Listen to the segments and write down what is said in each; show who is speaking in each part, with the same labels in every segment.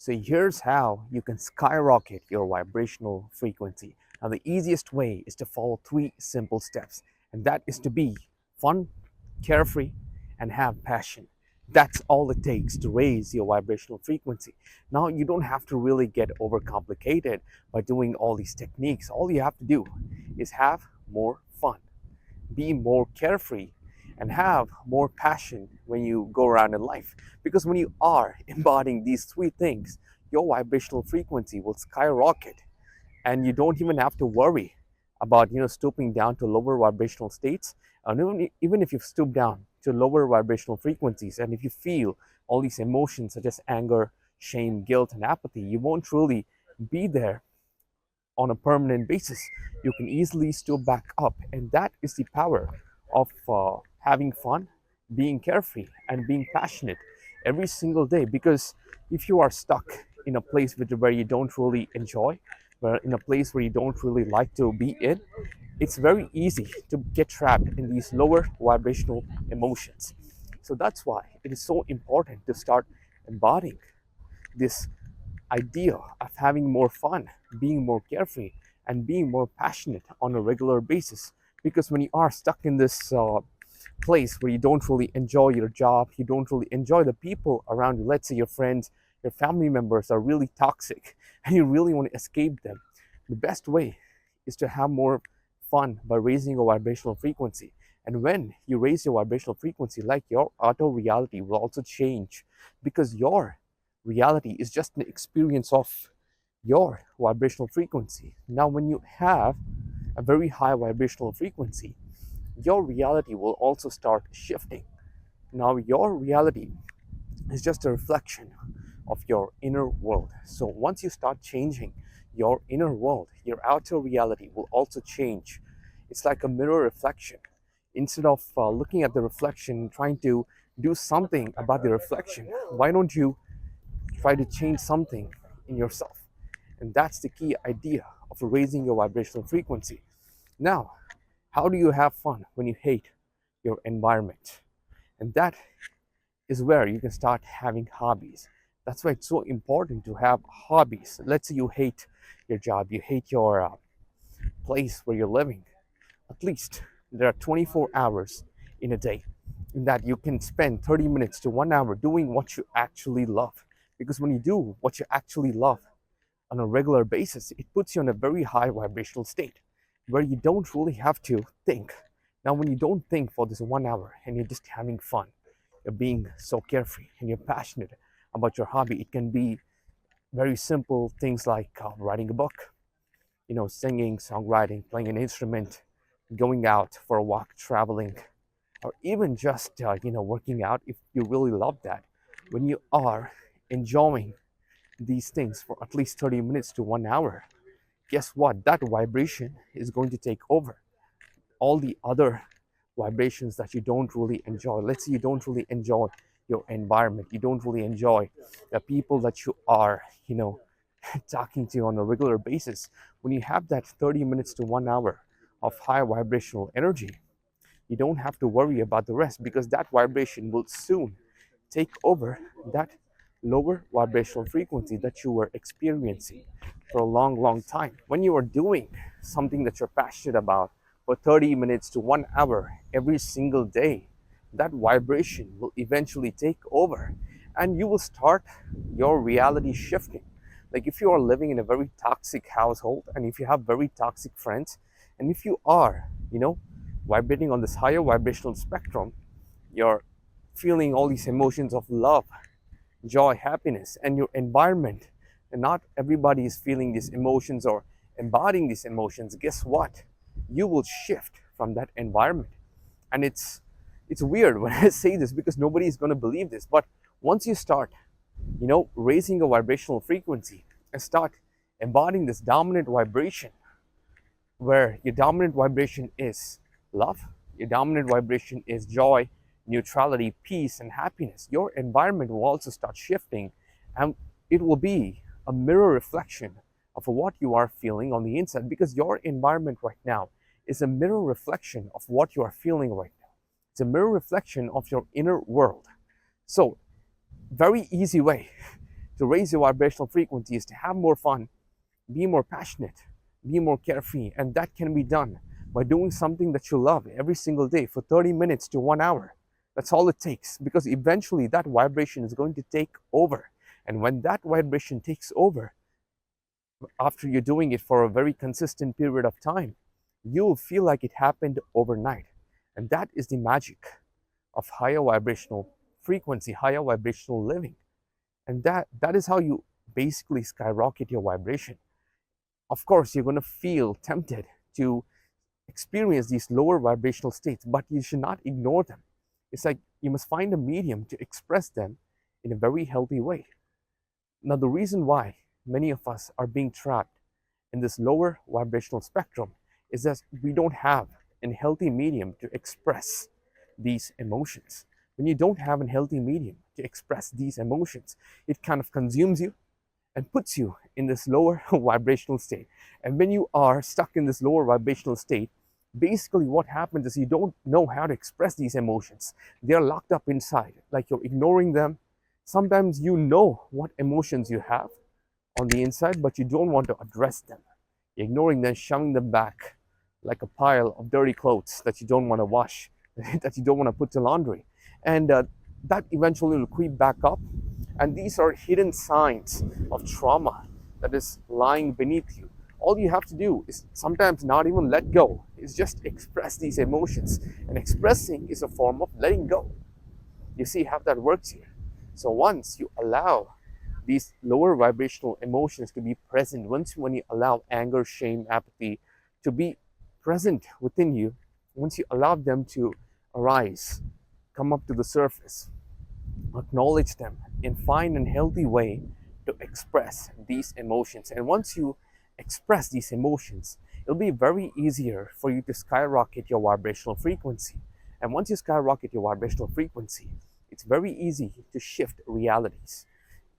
Speaker 1: So here's how you can skyrocket your vibrational frequency. Now, the easiest way is to follow three simple steps, and that is to be fun, carefree, and have passion. That's all it takes to raise your vibrational frequency. Now, you don't have to really get overcomplicated by doing all these techniques. All you have to do is have more fun, be more carefree, and have more passion when you go around in life. Because when you are embodying these three things, your vibrational frequency will skyrocket, and you don't even have to worry about stooping down to lower vibrational states. And even if you've stooped down to lower vibrational frequencies, and if you feel all these emotions such as anger, shame, guilt, and apathy, you won't really be there on a permanent basis. You can easily stoop back up, and that is the power of having fun, being carefree, and being passionate every single day. Because if you are stuck in a place where you don't really enjoy, where in a place where you don't really like to be in, it's very easy to get trapped in these lower vibrational emotions. So that's why it is so important to start embodying this idea of having more fun, being more carefree, and being more passionate on a regular basis. Because when you are stuck in this place where you don't really enjoy your job, you don't really enjoy the people around you, let's say your friends, your family members are really toxic, and you really want to escape them, the best way is to have more fun by raising your vibrational frequency. And when you raise your vibrational frequency, like, your auto reality will also change, because your reality is just an experience of your vibrational frequency. Now, when you have a very high vibrational frequency, your reality will also start shifting. Now, your reality is just a reflection of your inner world. So, once you start changing your inner world, your outer reality will also change. It's like a mirror reflection. Instead of looking at the reflection, trying to do something about the reflection, why don't you try to change something in yourself? And that's the key idea of raising your vibrational frequency. Now, how do you have fun when you hate your environment? And that is where you can start having hobbies. That's why it's so important to have hobbies. Let's say you hate your job, you hate your place where you're living. At least there are 24 hours in a day in that you can spend 30 minutes to 1 hour doing what you actually love. Because when you do what you actually love on a regular basis, it puts you in a very high vibrational state where you don't really have to think. Now, when you don't think for this 1 hour and you're just having fun, you're being so carefree and you're passionate about your hobby. It can be very simple things like writing a book, singing, songwriting, playing an instrument, going out for a walk, traveling, or even just working out if you really love that. When you are enjoying these things for at least 30 minutes to 1 hour, guess what? That vibration is going to take over all the other vibrations that you don't really enjoy. Let's say you don't really enjoy your environment, you don't really enjoy the people that you are, talking to on a regular basis. When you have that 30 minutes to 1 hour of high vibrational energy, you don't have to worry about the rest, because that vibration will soon take over that lower vibrational frequency that you were experiencing for a long, long time. When you are doing something that you're passionate about for 30 minutes to 1 hour every single day, that vibration will eventually take over, and you will start your reality shifting. Like, if you are living in a very toxic household, and if you have very toxic friends, and if you are, vibrating on this higher vibrational spectrum, you're feeling all these emotions of love, joy, happiness, and your environment, and not everybody is feeling these emotions or embodying these emotions, guess what? You will shift from that environment. And it's weird when I say this, because nobody is going to believe this, but once you start raising a vibrational frequency and start embodying this dominant vibration, where your dominant vibration is love, your dominant vibration is joy, neutrality, peace, and happiness, your environment will also start shifting, and it will be a mirror reflection of what you are feeling on the inside, because your environment right now is a mirror reflection of what you are feeling right now. It's a mirror reflection of your inner world. So, very easy way To raise your vibrational frequency is to have more fun, be more passionate, be more carefree. And that can be done by doing something that you love every single day for 30 minutes to 1 hour. That's all it takes, because eventually that vibration is going to take over. And when that vibration takes over, after you're doing it for a very consistent period of time, you'll feel like it happened overnight. And that is the magic of higher vibrational frequency, higher vibrational living. And that is how you basically skyrocket your vibration. Of course, you're going to feel tempted to experience these lower vibrational states, but you should not ignore them. It's like you must find a medium to express them in a very healthy way. Now, the reason why many of us are being trapped in this lower vibrational spectrum is that we don't have a healthy medium to express these emotions. When you don't have a healthy medium to express these emotions, it kind of consumes you and puts you in this lower vibrational state. And when you are stuck in this lower vibrational state, basically what happens is you don't know how to express these emotions. They are locked up inside, like you're ignoring them. Sometimes you know what emotions you have on the inside, but you don't want to address them. You're ignoring them, shoving them back like a pile of dirty clothes that you don't want to wash, that you don't want to put to laundry. And that eventually will creep back up. And these are hidden signs of trauma that is lying beneath you. All you have to do is sometimes not even let go, is just express these emotions. And expressing is a form of letting go. You see how that works here. So once you allow these lower vibrational emotions to be present, when you allow anger, shame, apathy to be present within you, once you allow them to arise, come up to the surface, acknowledge them, and find a healthy way to express these emotions. And once you express these emotions, it'll be very easier for you to skyrocket your vibrational frequency. And once you skyrocket your vibrational frequency, it's very easy to shift realities.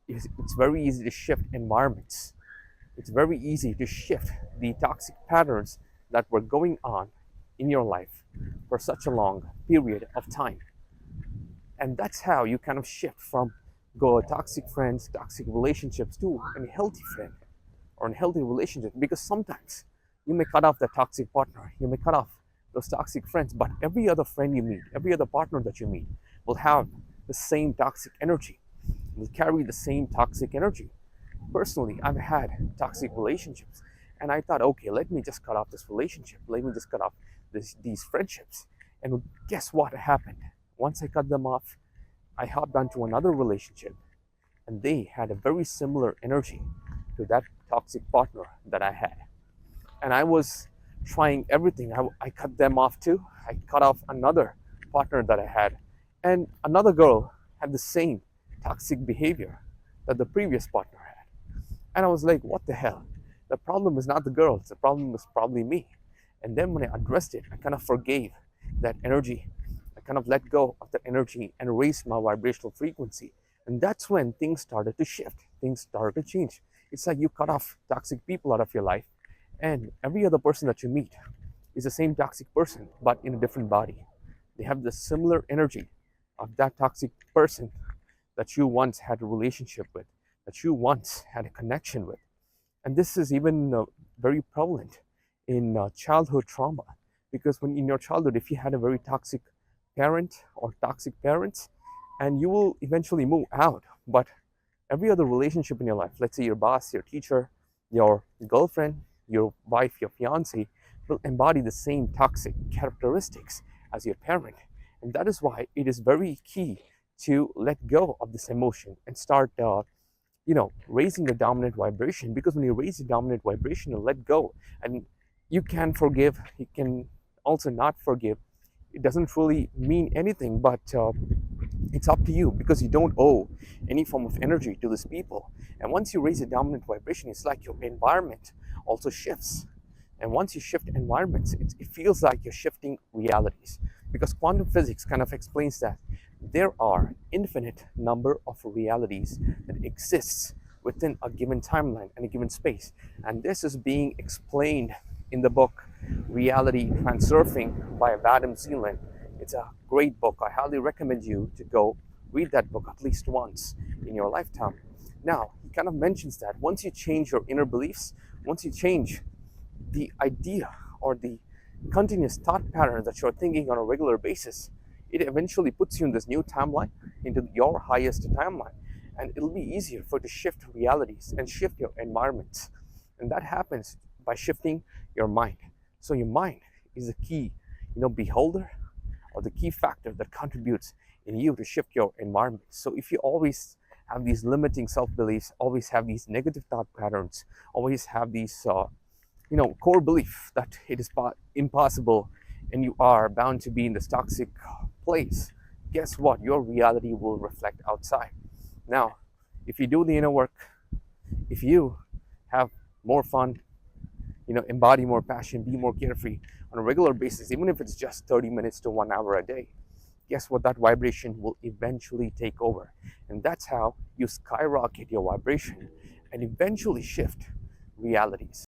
Speaker 1: It's very easy to shift environments. It's very easy to shift the toxic patterns that were going on in your life for such a long period of time. And that's how you kind of shift from toxic friends, toxic relationships to a healthy friend or a healthy relationship. Because sometimes you may cut off the toxic partner, you may cut off those toxic friends, but every other friend you meet, every other partner that you meet will have the same toxic energy, will carry the same toxic energy. Personally, I've had toxic relationships, and I thought, okay, let me just cut off this relationship, let me just cut off these friendships. And guess what happened? Once I cut them off, I hopped onto another relationship, and they had a very similar energy to that toxic partner that I had. And I was trying everything. I cut them off too. I cut off another partner that I had, and another girl had the same toxic behavior that the previous partner had. And I was like, what the hell? The problem is not the girls, the problem was probably me. And then when I addressed it, I kind of forgave that energy. I kind of let go of the energy and raised my vibrational frequency. And that's when things started to shift, things started to change. It's like you cut off toxic people out of your life, and every other person that you meet is the same toxic person, but in a different body. They have the similar energy of that toxic person that you once had a relationship with, that you once had a connection with. And this is even very prevalent in childhood trauma, because when in your childhood, if you had a very toxic parent or toxic parents, and you will eventually move out, but every other relationship in your life, let's say your boss, your teacher, your girlfriend, your wife, your fiance, will embody the same toxic characteristics as your parent. And that is why it is very key to let go of this emotion and start raising the dominant vibration. Because when you raise the dominant vibration and let go, and you can forgive, you can also not forgive. It doesn't really mean anything, but it's up to you, because you don't owe any form of energy to these people. And once you raise a dominant vibration, it's like your environment also shifts. And once you shift environments, it feels like you're shifting realities, because quantum physics kind of explains that there are infinite number of realities that exists within a given timeline and a given space. And this is being explained in the book Reality Transurfing by Adam Zeland. It's a great book. I highly recommend you to go read that book at least once in your lifetime. Now, he kind of mentions that once you change your inner beliefs, once you change the idea or the continuous thought pattern that you're thinking on a regular basis, it eventually puts you in this new timeline, into your highest timeline. And it'll be easier for you to shift realities and shift your environments. And that happens by shifting your mind. So your mind is the key, beholder, or the key factor that contributes in you to shift your environment. So if you always have these limiting self-beliefs, always have these negative thought patterns, always have these core belief that it is impossible and you are bound to be in this toxic place, guess what? Your reality will reflect outside. Now, if you do the inner work, if you have more fun, embody more passion, be more carefree on a regular basis, even if it's just 30 minutes to 1 hour a day, guess what? That vibration will eventually take over. And that's how you skyrocket your vibration and eventually shift realities.